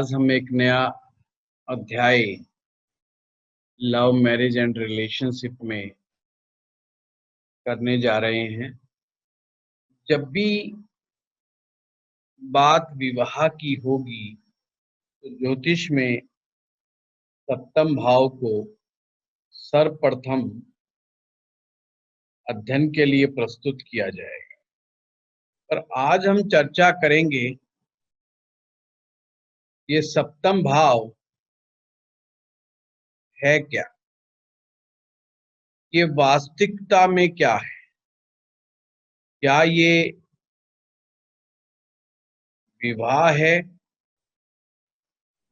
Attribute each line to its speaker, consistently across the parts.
Speaker 1: आज हम एक नया अध्याय लव मैरिज एंड रिलेशनशिप में करने जा रहे हैं। जब भी बात विवाह की होगी तो ज्योतिष में सप्तम भाव को सर्वप्रथम अध्ययन के लिए प्रस्तुत किया जाएगा। पर आज हम चर्चा करेंगे ये सप्तम भाव है क्या, ये वास्तविकता में क्या है, क्या ये विवाह है।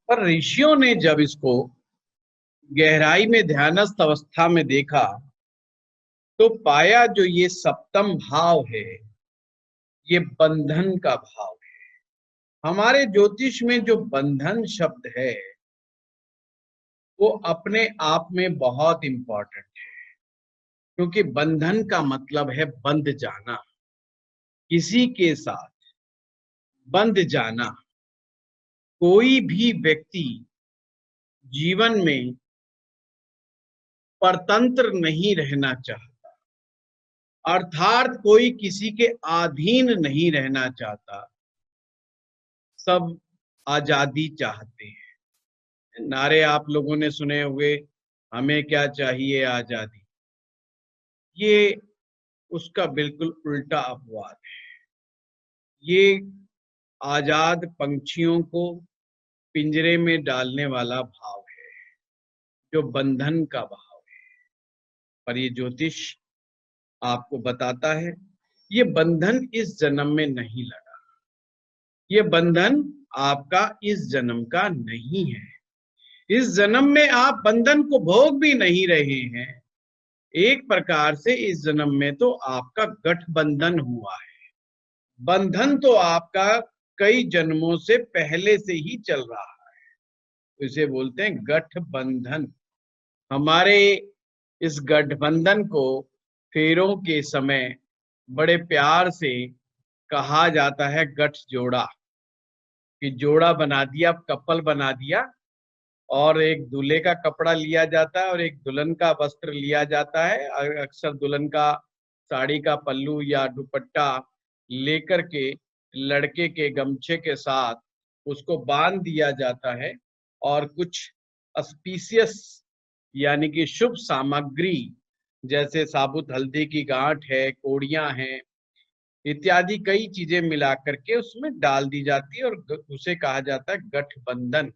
Speaker 1: पर ऋषियों ने जब इसको गहराई में ध्यानस्थ अवस्था में देखा तो पाया जो ये सप्तम भाव है ये बंधन का भाव है। हमारे ज्योतिष में जो बंधन शब्द है वो अपने आप में बहुत इंपॉर्टेंट है, क्योंकि बंधन का मतलब है बंध जाना, किसी के साथ बंध जाना। कोई भी व्यक्ति जीवन में परतंत्र नहीं रहना चाहता, अर्थात कोई किसी के अधीन नहीं रहना चाहता, सब आजादी चाहते हैं। नारे आप लोगों ने सुने हुए, हमें क्या चाहिए आजादी। ये उसका बिल्कुल उल्टा अपवाद है। ये आजाद पंछियों को पिंजरे में डालने वाला भाव है, जो बंधन का भाव है। पर ये ज्योतिष आपको बताता है ये बंधन इस जन्म में नहीं लगा, ये बंधन आपका इस जन्म का नहीं है। इस जन्म में आप बंधन को भोग भी नहीं रहे हैं। एक प्रकार से इस जन्म में तो आपका गठबंधन हुआ है। बंधन तो आपका कई जन्मों से पहले से ही चल रहा है, इसे बोलते हैं गठबंधन। हमारे इस गठबंधन को फेरों के समय बड़े प्यार से कहा जाता है गठ जोड़ा, कि जोड़ा बना दिया, कपल बना दिया, और एक दूल्हे का कपड़ा लिया जाता है और एक दुल्हन का वस्त्र लिया जाता है। अक्सर दुल्हन का साड़ी का पल्लू या दुपट्टा लेकर के लड़के के गमछे के साथ उसको बांध दिया जाता है, और कुछ ऑस्पिशियस यानी कि शुभ सामग्री जैसे साबुत हल्दी की गांठ है, कोड़ियां हैं, इत्यादि कई चीजें मिला करके उसमें डाल दी जाती है, और उसे कहा जाता है गठबंधन।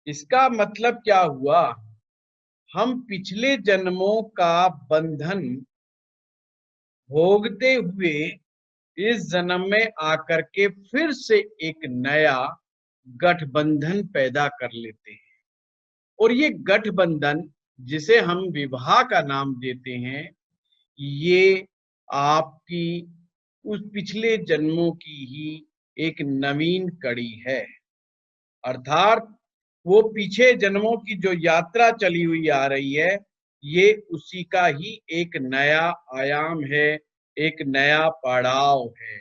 Speaker 1: इसका मतलब क्या हुआ, हम पिछले जन्मों का बंधन भोगते हुए इस जन्म में आकर के फिर से एक नया गठबंधन पैदा कर लेते हैं। और ये गठबंधन जिसे हम विवाह का नाम देते हैं, ये आपकी उस पिछले जन्मों की ही एक नवीन कड़ी है। अर्थात वो पीछे जन्मों की जो यात्रा चली हुई आ रही है, ये उसी का ही एक नया आयाम है, एक नया पड़ाव है।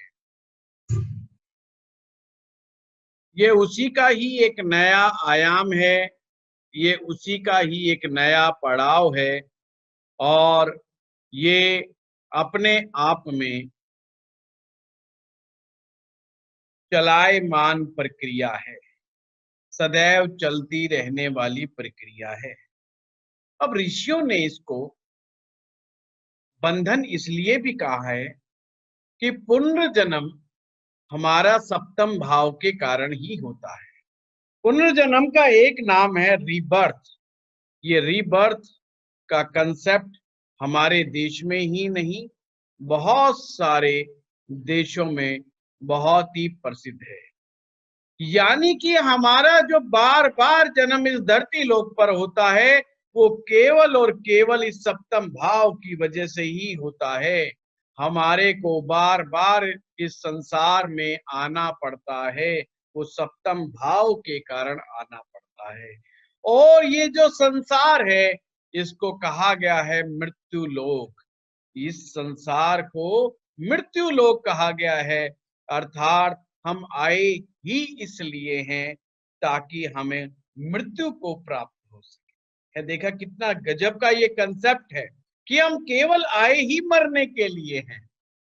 Speaker 1: ये उसी का ही एक नया आयाम है, ये उसी का ही एक नया पड़ाव है, और ये अपने आप में चलायमान प्रक्रिया है, सदैव चलती रहने वाली प्रक्रिया है। अब ऋषियों ने इसको बंधन इसलिए भी कहा है कि पुनर्जन्म हमारा सप्तम भाव के कारण ही होता है। पुनर्जन्म का एक नाम है रीबर्थ। ये रीबर्थ का कंसेप्ट हमारे देश में ही नहीं, बहुत सारे देशों में बहुत ही प्रसिद्ध है। यानी कि हमारा जो बार बार जन्म इस धरती लोक पर होता है वो केवल और केवल इस सप्तम भाव की वजह से ही होता है। हमारे को बार बार इस संसार में आना पड़ता है, वो सप्तम भाव के कारण आना पड़ता है। और ये जो संसार है इसको कहा गया है मृत्यु लोक। इस संसार को मृत्यु लोक कहा गया है, अर्थात हम आए ही इसलिए हैं ताकि हमें मृत्यु को प्राप्त हो सके। देखा कितना गजब का ये कंसेप्ट है कि हम केवल आए ही मरने के लिए हैं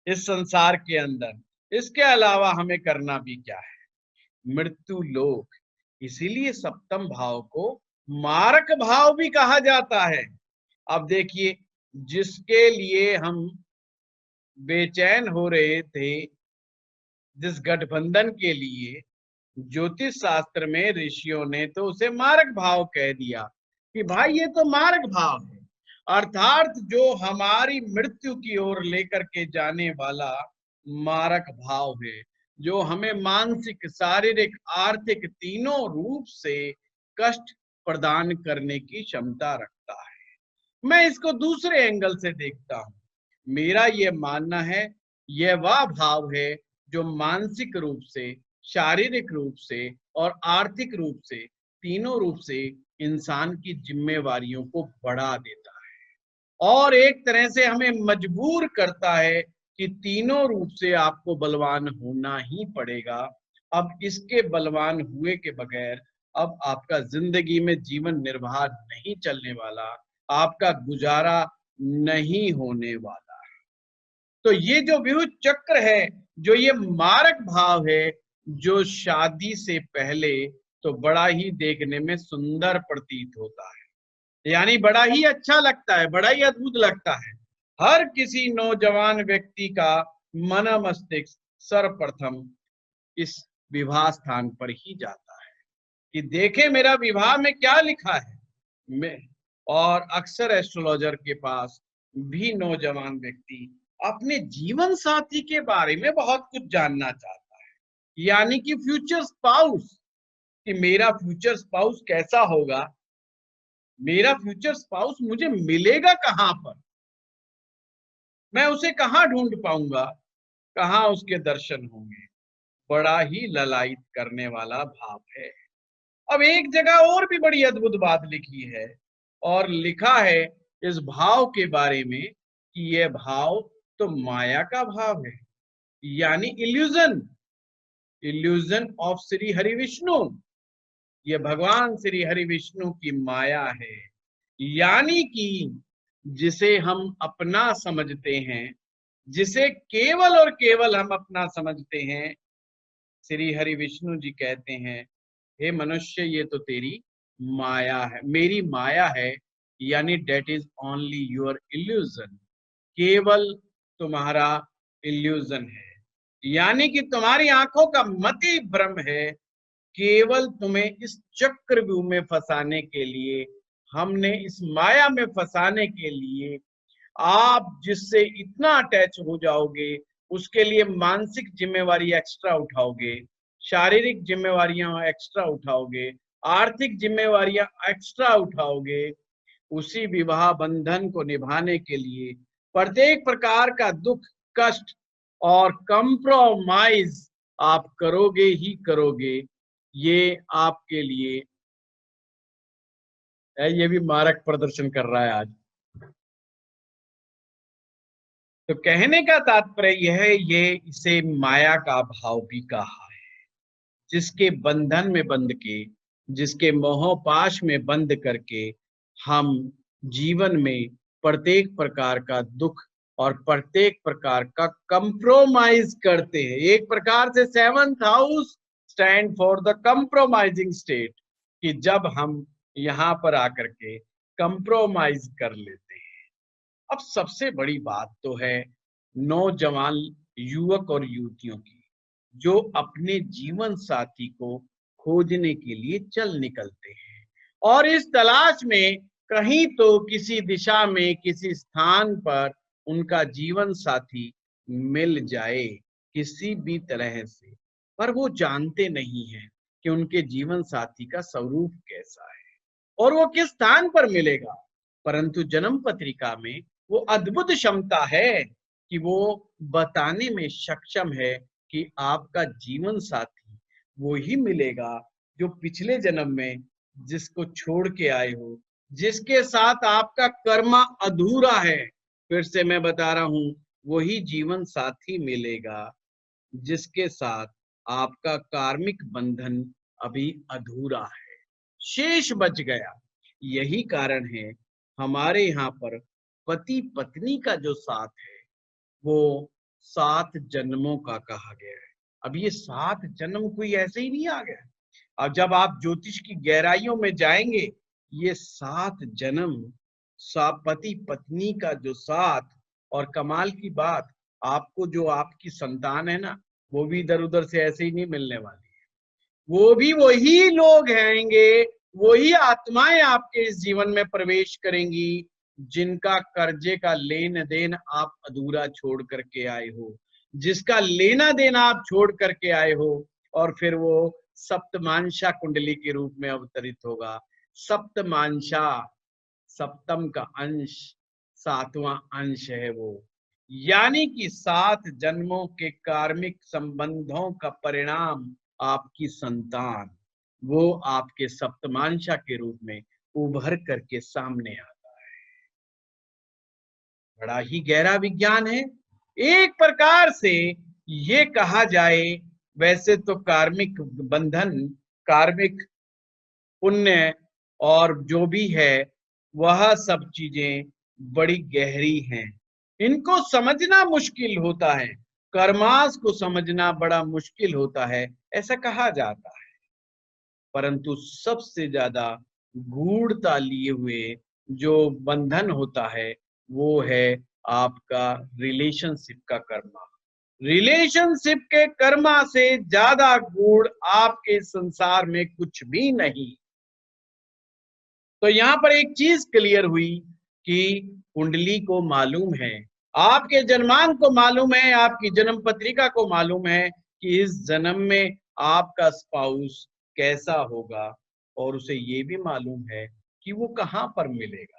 Speaker 1: इस संसार के अंदर, इसके अलावा हमें करना भी क्या है। मृत्यु लोक, इसीलिए सप्तम भाव को मारक भाव भी कहा जाता है। अब देखिए, जिसके लिए हम बेचैन हो रहे थे, जिस गठबंधन के लिए ज्योतिष शास्त्र में ऋषियों ने तो उसे मारक भाव कह दिया कि भाई ये तो मारक भाव है, अर्थात जो हमारी मृत्यु की ओर लेकर के जाने वाला मारक भाव है, जो हमें मानसिक, शारीरिक, आर्थिक तीनों रूप से कष्ट प्रदान करने की क्षमता रखता है। मैं इसको दूसरे एंगल से देखता हूं। मेरा ये मानना है, यह वह भाव है जो मानसिक रूप से, शारीरिक रूप से और आर्थिक रूप से, तीनों रूप से इंसान की जिम्मेवारियों को बढ़ा देता है और एक तरह से हमें मजबूर करता है कि तीनों रूप से आपको बलवान होना ही पड़ेगा। अब इसके बलवान हुए के बगैर अब आपका जिंदगी में जीवन निर्वाह नहीं चलने वाला, आपका गुजारा नहीं होने वाला है। तो ये जो विभु चक्र है, जो ये मारक भाव है, जो शादी से पहले तो बड़ा ही देखने में सुंदर प्रतीत होता है, यानी बड़ा ही अच्छा लगता है, बड़ा ही अद्भुत लगता है। हर किसी नौजवान व्यक्ति का मन मस्तिष्क सर्वप्रथम इस विवाह स्थान पर ही जाता है कि देखे मेरा विवाह में क्या लिखा है। मैं और अक्सर एस्ट्रोलॉजर के पास भी नौजवान व्यक्ति अपने जीवन साथी के बारे में बहुत कुछ जानना चाहता है, यानी कि फ्यूचर स्पाउस, कि मेरा फ्यूचर स्पाउस कैसा होगा, मेरा फ्यूचर स्पाउस मुझे मिलेगा कहां पर, मैं उसे कहां ढूंढ पाऊंगा, कहां उसके दर्शन होंगे। बड़ा ही ललायित करने वाला भाव है। अब एक जगह और भी बड़ी अद्भुत बात लिखी है, और लिखा है इस भाव के बारे में कि यह भाव तो माया का भाव है, यानी illusion, illusion of Shri Hari Vishnu. ये भगवान श्री हरि विष्णु की माया है, यानी कि जिसे हम अपना समझते हैं, जिसे केवल और केवल हम अपना समझते हैं, श्री हरि विष्णु जी कहते हैं, हे मनुष्य ये तो तेरी माया है, मेरी माया है, यानी that is only your illusion, केवल तुम्हारा इल्यूजन है, यानी कि तुम्हारी आंखों का मति भ्रम है। केवल तुम्हें इस चक्रव्यूह में फंसाने के लिए, हमने इस माया में फंसाने के लिए, आप जिससे इतना अटैच हो जाओगे, उसके लिए मानसिक जिम्मेवारी एक्स्ट्रा उठाओगे, शारीरिक जिम्मेवारियां एक्स्ट्रा उठाओगे, आर्थिक जिम्मेवारियां एक्स्ट्रा उठाओगे, उसी विवाह बंधन को निभाने के लिए प्रत्येक प्रकार का दुख, कष्ट और कंप्रोमाइज आप करोगे ही करोगे। ये आपके लिए है, ये भी मारक प्रदर्शन कर रहा है आज। तो कहने का तात्पर्य यह है, ये इसे माया का भाव भी कहा है, जिसके बंधन में बंध के, जिसके मोहपाश में बंद करके हम जीवन में प्रत्येक प्रकार का दुख और प्रत्येक प्रकार का कंप्रोमाइज करते हैं। एक प्रकार से seventh house stand for the compromising state, कि जब हम यहाँ पर आकर के कंप्रोमाइज कर लेते हैं। अब सबसे बड़ी बात तो है नौजवान युवक और युवतियों की, जो अपने जीवन साथी को खोजने के लिए चल निकलते हैं और इस तलाश में कहीं तो किसी दिशा में, किसी स्थान पर उनका जीवन साथी मिल जाए किसी भी तरह से, पर वो जानते नहीं है कि उनके जीवन साथी का स्वरूप कैसा है और वो किस स्थान पर मिलेगा। परंतु जन्म पत्रिका में वो अद्भुत क्षमता है कि वो बताने में सक्षम है कि आपका जीवन साथी वो ही मिलेगा जो पिछले जन्म में जिसको छोड़ के आए हो, जिसके साथ आपका कर्म अधूरा है। फिर से मैं बता रहा हूं, वही जीवन साथी मिलेगा जिसके साथ आपका कार्मिक बंधन अभी अधूरा है, शेष बच गया। यही कारण है हमारे यहाँ पर पति पत्नी का जो साथ है वो 7 जन्मों का कहा गया है। अब ये 7 जन्म कोई ऐसे ही नहीं आ गया। अब जब आप ज्योतिष की गहराइयों में जाएंगे, ये 7 जन्म पति पत्नी का जो साथ, और कमाल की बात, आपको जो आपकी संतान है ना, वो भी इधर उधर से ऐसे ही नहीं मिलने वाली है। वो भी वही लोग हैंगे, वही आत्माएं आपके इस जीवन में प्रवेश करेंगी जिनका कर्जे का लेन देन आप अधूरा छोड़ करके आए हो, जिसका लेना देना आप छोड़ करके आए हो। और फिर वो सप्तमांशा कुंडली के रूप में अवतरित होगा। सप्तमांशा, सप्तम का अंश, 7वां अंश है वो, यानी कि 7 जन्मों के कार्मिक संबंधों का परिणाम आपकी संतान, वो आपके सप्तमांशा के रूप में उभर करके सामने आता है। बड़ा ही गहरा विज्ञान है। एक प्रकार से ये कहा जाए, वैसे तो कार्मिक बंधन, कार्मिक पुण्य और जो भी है, वह सब चीजें बड़ी गहरी हैं। इनको समझना मुश्किल होता है, कर्मास को समझना बड़ा मुश्किल होता है, ऐसा कहा जाता है। परंतु सबसे ज्यादा गूढ़ता लिए हुए जो बंधन होता है वो है आपका रिलेशनशिप का कर्मा। रिलेशनशिप के कर्मा से ज्यादा गूढ़ आपके संसार में कुछ भी नहीं। तो यहां पर एक चीज क्लियर हुई कि कुंडली को मालूम है, आपके जन्मांक को मालूम है, आपकी जन्म पत्रिका को मालूम है कि इस जन्म में आपका स्पाउस कैसा होगा, और उसे ये भी मालूम है कि वो कहां पर मिलेगा।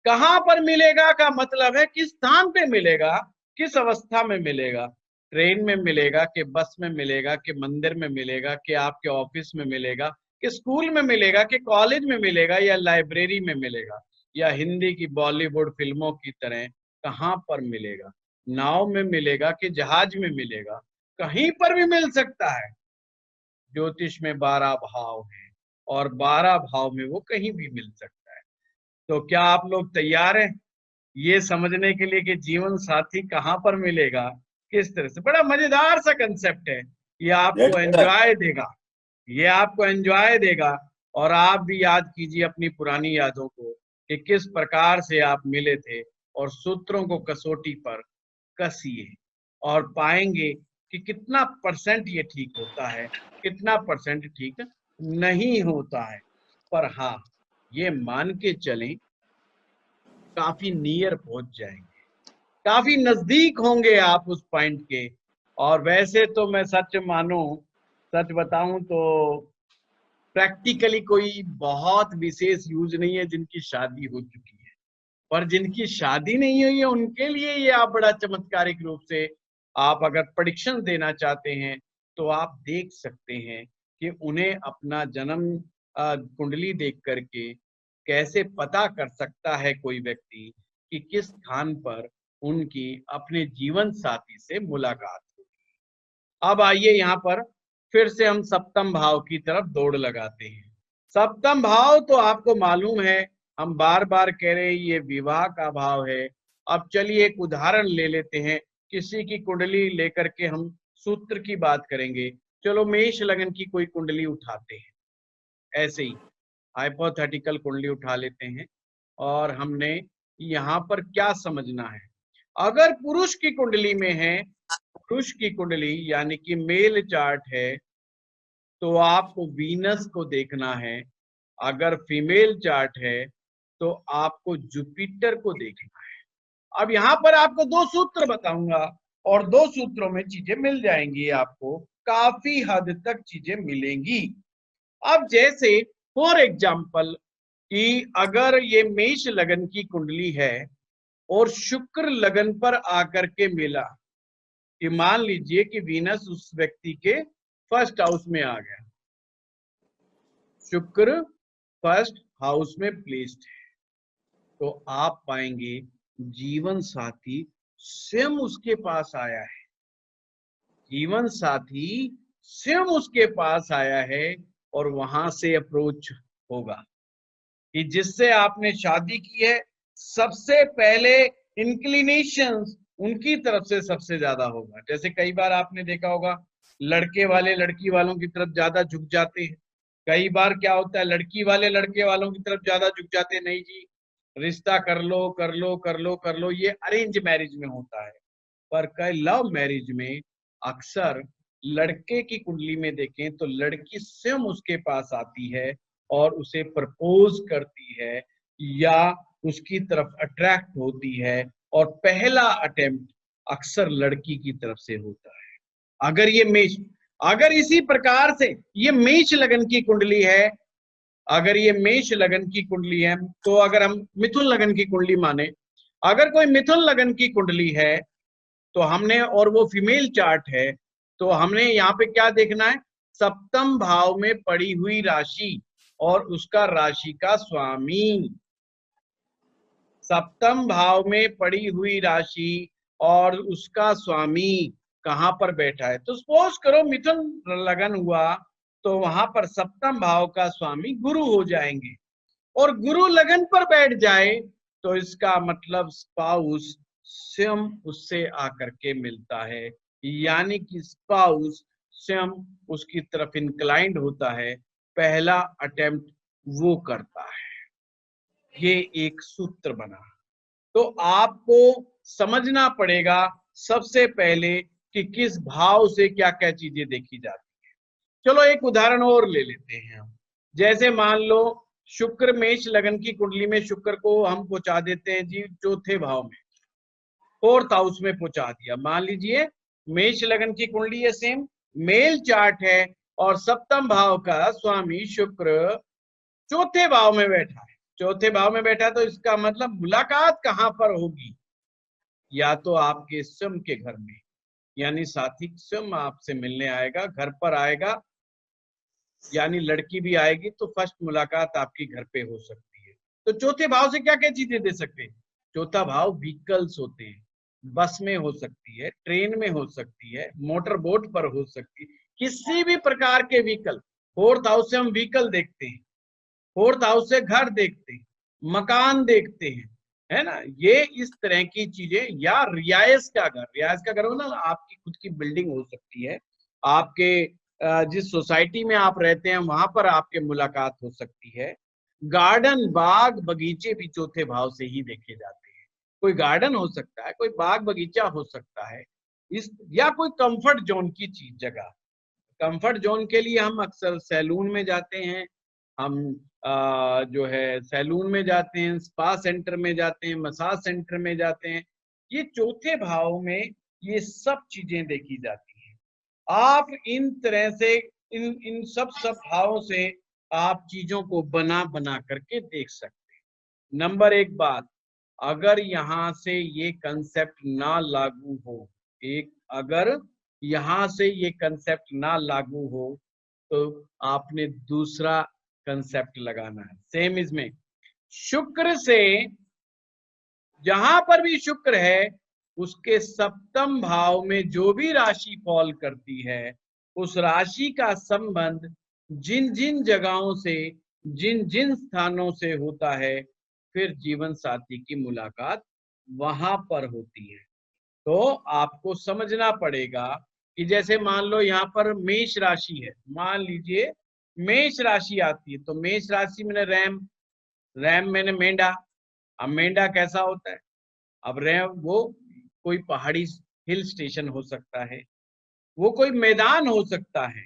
Speaker 1: कहां पर मिलेगा का मतलब है किस स्थान पे मिलेगा, किस अवस्था में मिलेगा। ट्रेन में मिलेगा, कि बस में मिलेगा, कि मंदिर में मिलेगा, कि आपके ऑफिस में मिलेगा, कि स्कूल में मिलेगा, कि कॉलेज में मिलेगा, या लाइब्रेरी में मिलेगा, या हिंदी की बॉलीवुड फिल्मों की तरह कहां पर मिलेगा। नाव में मिलेगा कि जहाज में मिलेगा, कहीं पर भी मिल सकता है। ज्योतिष में 12 भाव हैं और 12 भाव में वो कहीं भी मिल सकता है। तो क्या आप लोग तैयार हैं ये समझने के लिए कि जीवन साथी कहाँ पर मिलेगा, किस तरह से? बड़ा मजेदार सा कंसेप्ट है, ये आपको एंजॉय देगा, ये आपको एंजॉय देगा। और आप भी याद कीजिए अपनी पुरानी यादों को कि किस प्रकार से आप मिले थे, और सूत्रों को कसौटी पर कसिए और पाएंगे कि कितना परसेंट ये ठीक होता है, कितना परसेंट ठीक नहीं होता है। पर हाँ, ये मान के चलें काफी नियर पहुंच जाएंगे, काफी नजदीक होंगे आप उस पॉइंट के। और वैसे तो मैं सच मानो, सच बताऊं तो प्रैक्टिकली कोई बहुत विशेष यूज नहीं है जिनकी शादी हो चुकी है। पर जिनकी शादी नहीं हुई है उनके लिए ये आप बड़ा चमत्कारिक रूप से, आप अगर प्रेडिक्शन देना चाहते हैं तो आप देख सकते हैं कि उन्हें अपना जन्म कुंडली देख करके कैसे पता कर सकता है कोई व्यक्ति कि किस स्थान पर उनकी अपने जीवन साथी से मुलाकात होगी। अब आइए यहाँ पर फिर से हम सप्तम भाव की तरफ दौड़ लगाते हैं। सप्तम भाव तो आपको मालूम है, हम बार बार कह रहे हैं ये विवाह का भाव है। अब चलिए एक उदाहरण ले लेते हैं, किसी की कुंडली लेकर के हम सूत्र की बात करेंगे। चलो मेष लगन की कोई कुंडली उठाते हैं, ऐसे ही हाइपोथेटिकल कुंडली उठा लेते हैं। और हमने यहाँ पर क्या समझना है, अगर पुरुष की कुंडली में है, पुरुष की कुंडली यानी कि मेल चार्ट है, तो आपको वीनस को देखना है। अगर फीमेल चार्ट है तो आपको जुपिटर को देखना है। अब यहाँ पर आपको 2 सूत्र बताऊंगा, और 2 सूत्रों में चीजें मिल जाएंगी, आपको काफी हद तक चीजें मिलेंगी। अब जैसे फॉर एग्जाम्पल कि अगर ये मेष लगन की कुंडली है और शुक्र लगन पर आकर के मिला, कि मान लीजिए कि वीनस उस व्यक्ति के फर्स्ट हाउस में आ गया, शुक्र फर्स्ट हाउस में प्लेस्ड है, तो आप पाएंगे जीवन साथी स्वयं उसके पास आया है। जीवन साथी स्वयं उसके पास आया है और वहां से अप्रोच होगा कि जिससे आपने शादी की है, सबसे पहले इंक्लिनेशंस उनकी तरफ से सबसे ज्यादा होगा। जैसे कई बार आपने देखा होगा लड़के वाले लड़की वालों की तरफ ज्यादा झुक जाते हैं, कई बार क्या होता है लड़की वाले लड़के वालों की तरफ ज्यादा झुक जाते हैं, नहीं जी रिश्ता कर लो कर लो कर लो कर लो, ये अरेंज मैरिज में होता है। पर कई लव मैरिज में अक्सर लड़के की कुंडली में देखें तो लड़की स्वयं उसके पास आती है और उसे प्रपोज करती है या उसकी तरफ अट्रैक्ट होती है, और पहला अटेम्प्ट अक्सर लड़की की तरफ से होता है। अगर ये मेष, अगर इसी प्रकार से ये मेष लगन की कुंडली है, अगर ये मेष लगन की कुंडली है, तो अगर हम मिथुन लगन की कुंडली माने, अगर कोई मिथुन लगन की कुंडली है तो हमने, और वो फीमेल चार्ट है, तो हमने यहाँ पे क्या देखना है, सप्तम भाव में पड़ी हुई राशि और उसका राशि का स्वामी, सप्तम भाव में पड़ी हुई राशि और उसका स्वामी कहां पर बैठा है। तो सपोज करो मिथुन लगन हुआ तो वहां पर सप्तम भाव का स्वामी गुरु हो जाएंगे, और गुरु लगन पर बैठ जाए तो इसका मतलब स्पाउस स्वयं उससे आकर के मिलता है, यानी कि स्पाउस स्वयं उसकी तरफ इंक्लाइंड होता है, पहला अटेम्प्ट वो करता है। ये एक सूत्र बना। तो आपको समझना पड़ेगा सबसे पहले कि किस भाव से क्या क्या चीजें देखी जाती है। चलो एक उदाहरण और ले लेते हैं हम। जैसे मान लो शुक्र मेष लगन की कुंडली में, शुक्र को हम पहुंचा देते हैं जी चौथे भाव में, फोर्थ हाउस में पहुंचा दिया। मान लीजिए मेष लगन की कुंडली है, सेम मेल चार्ट है और सप्तम भाव का स्वामी शुक्र चौथे भाव में बैठा है। चौथे भाव में बैठा तो इसका मतलब मुलाकात कहां पर होगी, या तो आपके स्वयं के घर में, यानी साथी स्वयं आपसे मिलने आएगा, घर पर आएगा, यानी लड़की भी आएगी, तो फर्स्ट मुलाकात आपकी घर पे हो सकती है। तो चौथे भाव से क्या क्या चीजें दे सकते हैं, चौथा भाव व्हीकल्स होते हैं, बस में हो सकती है, ट्रेन में हो सकती है, मोटर बोट पर हो सकती है, किसी भी प्रकार के व्हीकल। फोर्थ हाउस से हम व्हीकल देखते हैं, फोर्थ हाउस से घर देखते हैं, मकान देखते हैं, है ना, ये इस तरह की चीजें, या रियायस का घर, रियायस का घर हो ना, आपकी खुद की बिल्डिंग हो सकती है, आपके जिस सोसाइटी में आप रहते हैं वहां पर आपके मुलाकात हो सकती है। गार्डन बाग बगीचे भी चौथे भाव से ही देखे जाते हैं, कोई गार्डन हो सकता है, कोई बाग बगीचा हो सकता है, इस या कोई कंफर्ट जोन की चीज जगह। कंफर्ट जोन के लिए हम अक्सर सैलून में जाते हैं, हम जो है सैलून में जाते हैं, स्पा सेंटर में जाते हैं, मसाज सेंटर में जाते हैं, ये चौथे भाव में ये सब चीजें देखी जाती हैं। आप इन तरह से इन इन सब भावों से आप चीजों को बना बना करके देख सकते हैं। नंबर एक बात, अगर यहां से ये कंसेप्ट ना लागू हो, एक अगर यहां से ये कंसेप्ट ना लागू हो तो आपने दूसरा कंसेप्ट लगाना है। सेम इसमें शुक्र से, जहां पर भी शुक्र है उसके सप्तम भाव में जो भी राशि फॉल करती है, उस राशि का संबंध जिन जिन जगहों से, जिन जिन स्थानों से होता है, फिर जीवन साथी की मुलाकात वहां पर होती है। तो आपको समझना पड़ेगा कि जैसे मान लो यहाँ पर मेष राशि है, मान लीजिए मेष राशि आती है, तो मेष राशि में रैम, रैम मैंने मेंढा। अब मेंढा कैसा होता है, अब रैम वो कोई पहाड़ी हिल स्टेशन हो सकता है, वो कोई मैदान हो सकता है,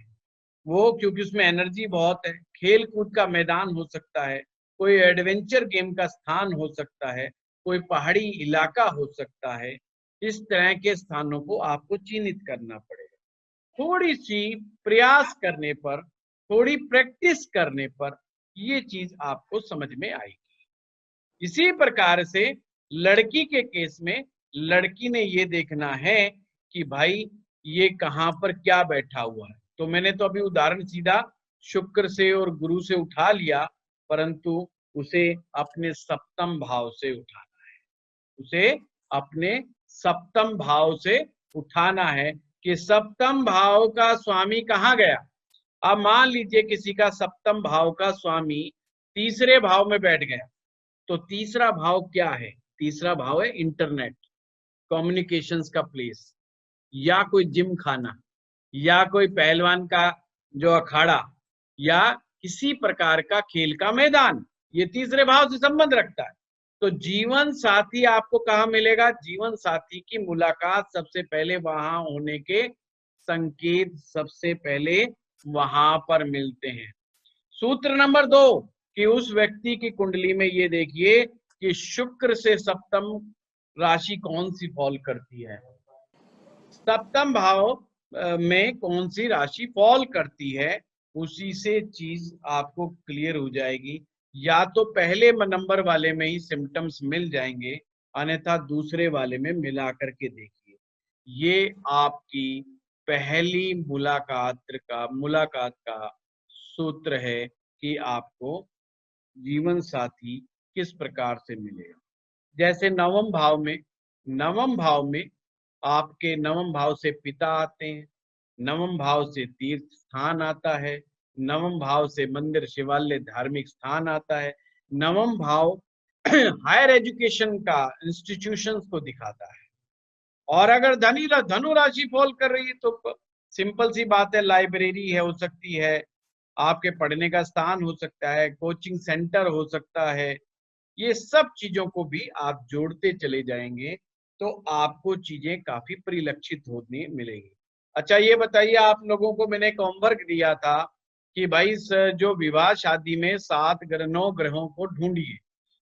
Speaker 1: वो क्योंकि उसमें एनर्जी बहुत है, खेल कूद का मैदान हो सकता है, कोई एडवेंचर गेम का स्थान हो सकता है, कोई पहाड़ी इलाका हो सकता है। इस तरह के स्थानों को आपको चिन्हित करना पड़ेगा। थोड़ी सी प्रयास करने पर, थोड़ी प्रैक्टिस करने पर ये चीज आपको समझ में आएगी। इसी प्रकार से लड़की के केस में लड़की ने ये देखना है कि भाई ये कहां पर क्या बैठा हुआ है। तो मैंने तो अभी उदाहरण सीधा शुक्र से और गुरु से उठा लिया, परंतु उसे अपने सप्तम भाव से उठाना है, उसे अपने सप्तम भाव से उठाना है, कि सप्तम भाव का स्वामी कहाँ गया। अब मान लीजिए किसी का सप्तम भाव का स्वामी तीसरे भाव में बैठ गया, तो तीसरा भाव क्या है? तीसरा भाव है इंटरनेट, कम्युनिकेशंस का प्लेस, या कोई जिम खाना, या कोई पहलवान का जो अखाड़ा, या किसी प्रकार का खेल का मैदान, ये तीसरे भाव से संबंध रखता है। तो जीवन साथी आपको कहाँ मिलेगा? जीवन साथी की मुलाकात सबसे पहले वहां होने के संकेत सबसे पहले वहां पर मिलते हैं। सूत्र नंबर 2 कि उस व्यक्ति की कुंडली में ये देखिए कि शुक्र से सप्तम राशि कौन सी फॉल करती है, सप्तम भाव में कौन सी राशि फॉल करती है, उसी से चीज आपको क्लियर हो जाएगी। या तो पहले नंबर वाले में ही सिम्टम्स मिल जाएंगे, अन्यथा दूसरे वाले में मिला करके देखिए। ये आपकी पहली मुलाकात का सूत्र है कि आपको जीवन साथी किस प्रकार से मिलेगा। जैसे नवम भाव में आपके नवम भाव से पिता आते हैं, नवम भाव से तीर्थ स्थान आता है, नवम भाव से मंदिर शिवालय धार्मिक स्थान आता है। नवम भाव हायर एजुकेशन का इंस्टीट्यूशंस को दिखाता है। और अगर धनु राशि फॉल कर रही है तो सिंपल सी बात है, लाइब्रेरी है, हो सकती है, आपके पढ़ने का स्थान हो सकता है, कोचिंग सेंटर हो सकता है। ये सब चीजों को भी आप जोड़ते चले जाएंगे तो आपको चीजें काफी परिलक्षित होने मिलेगी। अच्छा ये बताइए, आप लोगों को मैंने एक होमवर्क दिया था कि भाई जो विवाह शादी में 9 ग्रहों को ढूंढिए।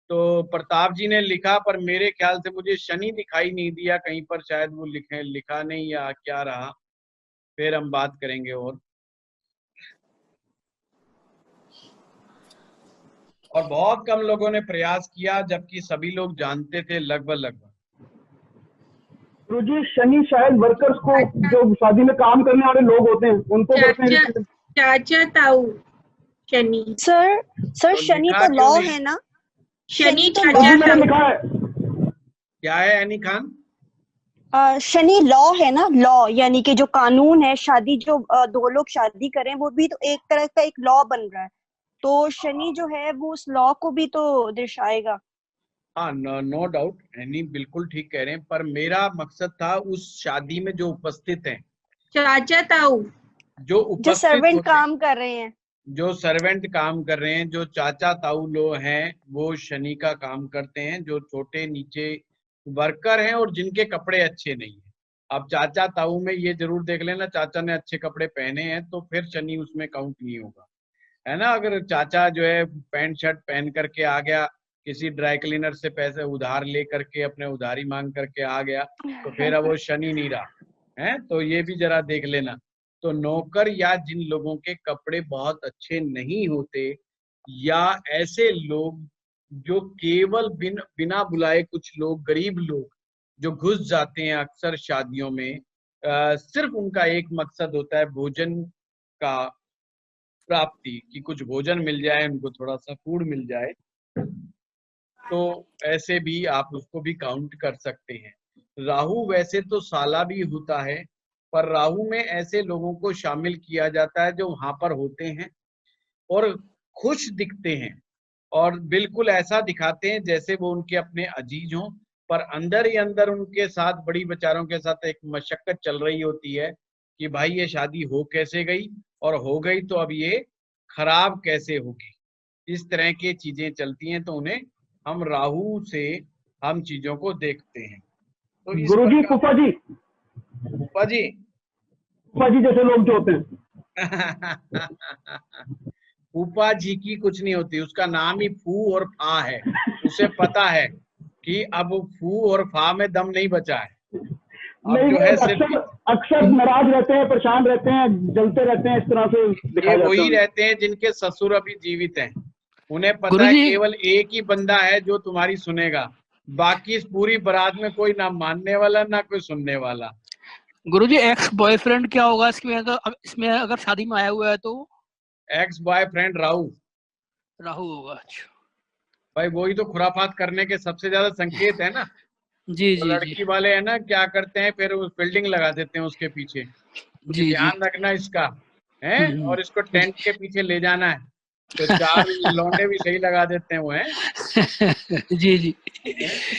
Speaker 1: तो प्रताप जी ने लिखा, पर मेरे ख्याल से मुझे शनि दिखाई नहीं दिया कहीं पर, शायद वो लिखा नहीं या क्या रहा, फिर हम बात करेंगे। और बहुत कम लोगों ने प्रयास किया, जबकि सभी लोग जानते थे लगभग।
Speaker 2: गुरुजी शनि शायद वर्कर्स को, जो शादी में काम करने वाले लोग होते हैं उनको करते हैं।
Speaker 3: चाचा ताऊ शनि।
Speaker 4: सर
Speaker 1: तो
Speaker 4: शनि तो लॉ है ना?
Speaker 3: शनि
Speaker 4: तो
Speaker 3: चाचा
Speaker 2: लिखा है।
Speaker 1: क्या है एनी खान?
Speaker 4: शनि लॉ है ना? लॉ यानी कि जो कानून है, शादी जो दो लोग शादी करें वो भी तो एक तरह का एक लॉ बन रहा है, तो शनि जो है वो उस लॉ को भी तो दर्शाएगा।
Speaker 1: हाँ, नो डाउट, एनी बिल्कुल ठीक कह रहे हैं, पर मेरा मकसद था उस शादी में जो उपस्थित हैं,
Speaker 3: चाचा ताऊ,
Speaker 4: जो सर्वेंट काम कर रहे हैं,
Speaker 1: जो सर्वेंट काम कर रहे हैं, जो चाचा ताऊ लोग हैं, वो शनि का काम करते हैं, जो छोटे नीचे वर्कर हैं और जिनके कपड़े अच्छे नहीं है। अब चाचा ताऊ में ये जरूर देख लेना, चाचा ने अच्छे कपड़े पहने हैं तो फिर शनि उसमें काउंट नहीं होगा, है ना। अगर चाचा जो है पैंट शर्ट पहन करके आ गया, किसी ड्राई क्लीनर से पैसे उधार ले करके अपने उधारी मांग करके आ गया, तो फिर अब वो शनि नहीं रहा है, तो ये भी जरा देख लेना। तो नौकर या जिन लोगों के कपड़े बहुत अच्छे नहीं होते, या ऐसे लोग जो केवल बिना बुलाए, कुछ लोग गरीब लोग जो घुस जाते हैं अक्सर शादियों में, सिर्फ उनका एक मकसद होता है भोजन का प्राप्ति, कि कुछ भोजन मिल जाए, उनको थोड़ा सा फूड मिल जाए, तो ऐसे भी आप उसको भी काउंट कर सकते हैं। राहु वैसे तो साला भी होता है, पर राहु में ऐसे लोगों को शामिल किया जाता है जो वहां पर होते हैं और खुश दिखते हैं और बिल्कुल ऐसा दिखाते हैं जैसे वो उनके अपने अजीज हों, पर अंदर ही अंदर उनके साथ, बड़ी बेचारों के साथ एक मशक्कत चल रही होती है कि भाई ये शादी हो कैसे गई, और हो गई तो अब ये खराब कैसे होगी। इस तरह की चीजें चलती हैं, तो उन्हें हम राहु से हम चीजों को देखते हैं। तो
Speaker 2: गुरुजी फूफा जी जैसे लोग जो होते हैं
Speaker 1: फूफा जी की कुछ नहीं होती, उसका नाम ही फू और फा है। उसे पता है कि अब फू और फा में दम नहीं बचा है, अब जो है
Speaker 2: अक्सर नाराज रहते हैं, परेशान रहते हैं, जलते रहते हैं, इस तरह से
Speaker 1: ये वही रहते हैं जिनके ससुर अभी जीवित हैं। उन्हें पता है केवल एक ही बंदा है जो तुम्हारी सुनेगा, बाकी इस पूरी बारात में कोई ना मानने वाला ना कोई सुनने वाला।
Speaker 5: गुरुजी एक्स बॉयफ्रेंड क्या होगा इसमें अगर शादी में आया हुआ है तो?
Speaker 1: एक्स बॉयफ्रेंड राहु
Speaker 5: होगा। अच्छा
Speaker 1: भाई, वही तो खुराफात करने के सबसे ज्यादा संकेत है ना।
Speaker 5: जी
Speaker 1: तो
Speaker 5: जी जी
Speaker 1: लड़की वाले है ना क्या करते हैं, फिर उस बिल्डिंग लगा देते हैं उसके पीछे, ये
Speaker 5: जी जी।
Speaker 1: ध्यान रखना इसका है, और इसको
Speaker 5: जी
Speaker 1: टेंट के पीछे ले जाना है, तो 4 लौंडे भी सही लगा देते हैं वो है।
Speaker 5: जी जी।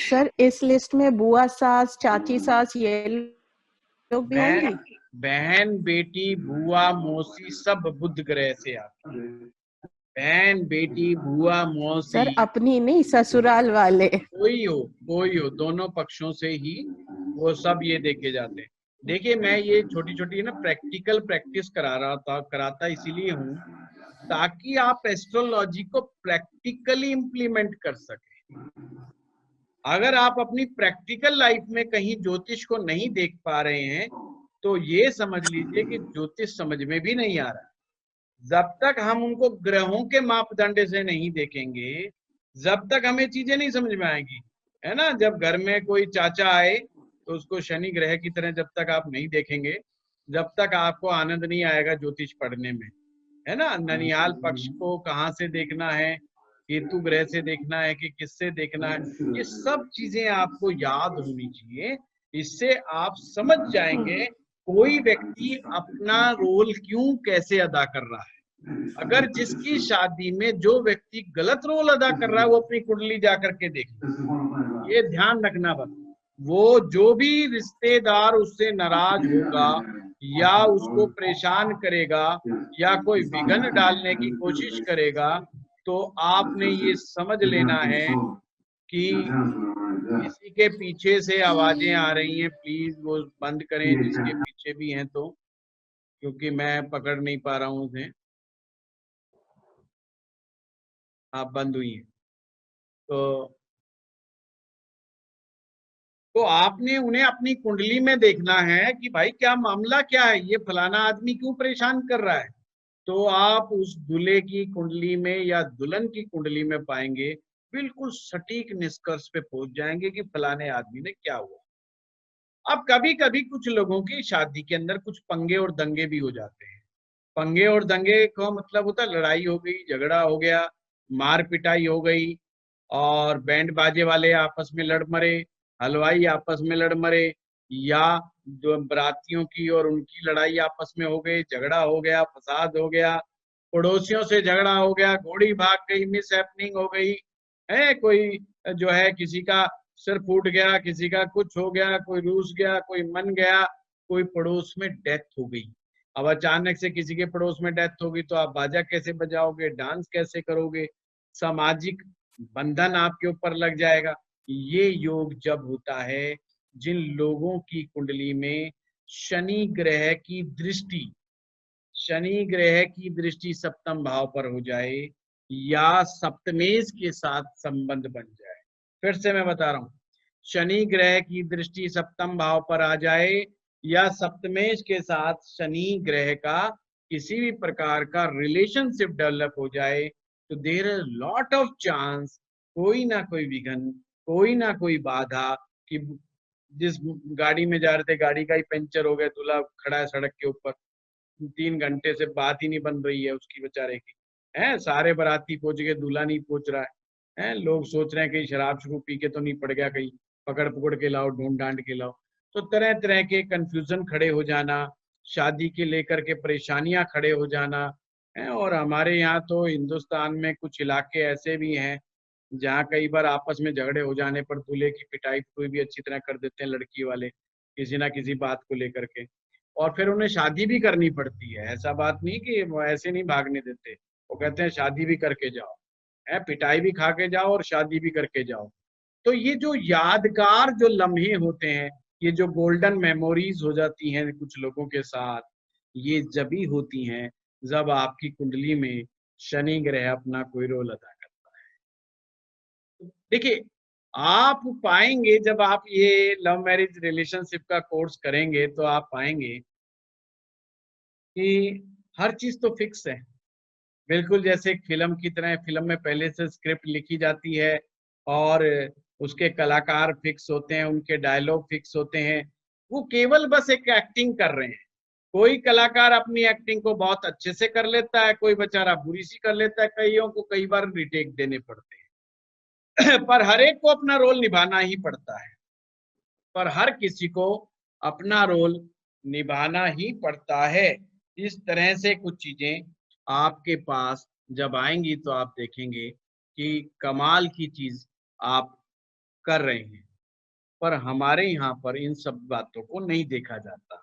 Speaker 6: सर इस लिस्ट में बुआ सास, चाची सास ये लोग भी
Speaker 1: बहन
Speaker 6: होंगी?
Speaker 1: बहन बेटी बुआ मौसी सब बुध ग्रह से आते हैं। बहन बेटी बुआ मौसी
Speaker 6: सर अपनी नहीं, ससुराल वाले।
Speaker 1: कोई हो दोनों पक्षों से ही वो सब ये देखे जाते हैं। देखिए मैं ये छोटी छोटी ना प्रैक्टिकल प्रैक्टिस कराता इसीलिए हूँ ताकि आप एस्ट्रोलॉजी को प्रैक्टिकली इम्प्लीमेंट कर सकें। अगर आप अपनी प्रैक्टिकल लाइफ में कहीं ज्योतिष को नहीं देख पा रहे हैं तो ये समझ लीजिए कि ज्योतिष समझ में भी नहीं आ रहा। जब तक हम उनको ग्रहों के मापदंड से नहीं देखेंगे, जब तक हमें चीजें नहीं समझ में आएंगी, है ना। जब घर में कोई चाचा आए तो उसको शनि ग्रह की तरह जब तक आप नहीं देखेंगे, जब तक आपको आनंद नहीं आएगा ज्योतिष पढ़ने में, है ना। ननिहाल पक्ष को कहाँ से देखना है, केतु ग्रह से देखना है कि किससे देखना है, ये सब चीजें आपको याद होनी चाहिए। इससे आप समझ जाएंगे कोई व्यक्ति अपना रोल क्यों कैसे अदा कर रहा है। अगर जिसकी शादी में जो व्यक्ति गलत रोल अदा कर रहा है वो अपनी कुंडली जाकर के देख, ये ध्यान रखना बस। वो जो भी रिश्तेदार उससे नाराज होगा या उसको परेशान करेगा या कोई विघ्न डालने की कोशिश करेगा, तो आपने ये समझ लेना है कि किसी के पीछे से आवाजें आ रही हैं, प्लीज वो बंद करें जिसके पीछे भी हैं तो, क्योंकि मैं पकड़ नहीं पा रहा हूँ उसे। आप बंद हुई हैं तो आपने उन्हें अपनी कुंडली में देखना है कि भाई क्या मामला क्या है, ये फलाना आदमी क्यों परेशान कर रहा है। तो आप उस दूल्हे की कुंडली में या दुल्हन की कुंडली में पाएंगे, बिल्कुल सटीक निष्कर्ष पे पहुंच जाएंगे कि फलाने आदमी ने क्या हुआ। अब कभी कभी कुछ लोगों की शादी के अंदर कुछ पंगे और दंगे भी हो जाते हैं। पंगे और दंगे का मतलब होता है लड़ाई हो गई, झगड़ा हो गया, मार पिटाई हो गई, और बैंड बाजे वाले आपस में लड़ मरे, हलवाई आपस में लड़ मरे, या जो बरातियों की और उनकी लड़ाई आपस में हो गई, झगड़ा हो गया, फसाद हो गया, पड़ोसियों से झगड़ा हो गया, घोड़ी भाग गई, मिस हैपनिंग हो गई है, कोई जो है किसी का सिर फूट गया, किसी का कुछ हो गया, कोई रूस गया, कोई मन गया, कोई पड़ोस में डेथ हो गई। अब अचानक से किसी के पड़ोस में डेथ होगी तो आप बाजा कैसे बजाओगे, डांस कैसे करोगे, सामाजिक बंधन आपके ऊपर लग जाएगा। ये योग जब होता है जिन लोगों की कुंडली में शनि ग्रह की सप्तम भाव पर हो जाए या सप्तमेश के साथ संबंध बन जाए। फिर से मैं बता रहा हूं, शनि ग्रह की दृष्टि सप्तम भाव पर आ जाए या सप्तमेश के साथ शनि ग्रह का किसी भी प्रकार का रिलेशनशिप डेवलप हो जाए, तो there is lot of chance कोई ना कोई विघ्न, कोई ना कोई बाधा, कि जिस गाड़ी में जा रहे थे गाड़ी का ही पंचर हो गया, दूल्हा खड़ा है सड़क के ऊपर, 3 घंटे से बात ही नहीं बन रही है उसकी बेचारे की, है सारे बाराती पहुंच गए, दूल्हा नहीं पहुंच रहा है, लोग सोच रहे हैं कहीं शराब शरूब पी के तो नहीं पड़ गया, कहीं पकड़ पकड़ के लाओ, ढूंढ ढांड के लाओ। तो तरह तरह के कंफ्यूजन खड़े हो जाना, शादी के लेकर के परेशानियां खड़े हो जाना है। और हमारे यहाँ तो हिंदुस्तान में कुछ इलाके ऐसे भी हैं जहाँ कई बार आपस में झगड़े हो जाने पर दूल्हे की पिटाई कोई भी अच्छी तरह कर देते हैं लड़की वाले, किसी ना किसी बात को लेकर के, और फिर उन्हें शादी भी करनी पड़ती है। ऐसा बात नहीं कि वो ऐसे नहीं भागने देते, वो कहते हैं शादी भी करके जाओ, है पिटाई भी खा के जाओ और शादी भी करके जाओ। तो ये जो यादगार जो लम्हे होते हैं, ये जो गोल्डन मेमोरीज हो जाती हैं कुछ लोगों के साथ, ये जब भी होती हैं जब आपकी कुंडली में शनि ग्रह अपना कोई रोल अदा करता है। देखिए आप पाएंगे जब आप ये लव मैरिज रिलेशनशिप का कोर्स करेंगे तो आप पाएंगे कि हर चीज तो फिक्स है, बिल्कुल जैसे एक फिल्म की तरह। फिल्म में पहले से स्क्रिप्ट लिखी जाती है और उसके कलाकार फिक्स होते हैं, उनके डायलॉग फिक्स होते हैं, वो केवल बस एक एक्टिंग कर रहे हैं। कोई कलाकार अपनी एक्टिंग को बहुत अच्छे से कर लेता है, कोई बेचारा बुरी सी कर लेता है, कईयों को कई बार रिटेक देने पड़ते हैं पर हर एक को अपना रोल निभाना ही पड़ता है। पर हर किसी को अपना रोल निभाना ही पड़ता है। इस तरह से कुछ चीजें आपके पास जब आएंगी तो आप देखेंगे कि कमाल की चीज आप कर रहे हैं, पर हमारे यहाँ पर इन सब बातों को नहीं देखा जाता।